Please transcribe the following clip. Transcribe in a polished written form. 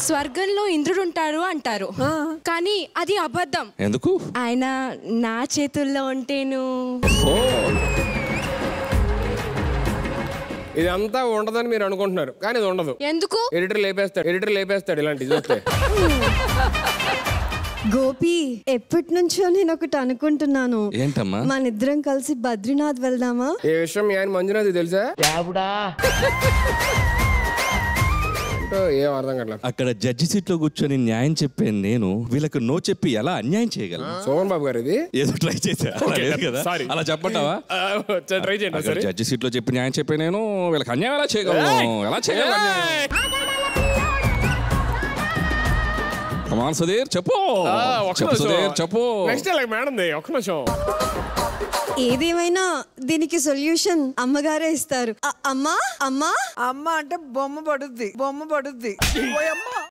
స్వర్గంలో ఇంద్రుడు ఉంటాడు అంటారు, కానీ అది అబద్ధం. ఎందుకు? ఆయన నా చేతుల్లో ఉంటేను. ఇదంతా ఉండదని మీరు అనుకుంటున్నారు, కానీ ఇది ఉండదు. ఎందుకు? ఎడిటర్ లేపేస్తాడు ఇలాంటి చూస్తే. గోపి, ఎప్పటి నుంచో నేను ఒకటి అనుకుంటున్నాను. ఏంటమ్మా? మన ఇద్దరం కలిసి బద్రీనాథ్ వెళ్దామా? ఏ విషయం మీ ఆయన మంజునాథ్ తెలుసా? ఏం అర్థం కావట్లేదు. అక్కడ జడ్జి సీట్ లో కూర్చొని న్యాయం చెప్పాను నేను, వీళ్ళకి నో చెప్పి ఎలా అన్యాయం చేయగలను? సోమన్ బాబు గారు ఇది ఏదో ట్రై చేశా, అలా చెప్పంటావా? ట్రై చేయండి. జడ్జి సీట్ లో చెప్పి న్యాయం చెప్పి నేను వీళ్ళకి అన్యాయం ఎలా చేయగలను? ఎలా చేయగలను? కమాన్ సుధీర్, చెప్పు. చెప్పు. నెక్స్ట్ మేడం ఒక్క నిమిషం. ఏదేమైనా దీనికి సొల్యూషన్ అమ్మగారే ఇస్తారు. అమ్మా అమ్మా అమ్మ అంటే బొమ్మ పడుద్ది.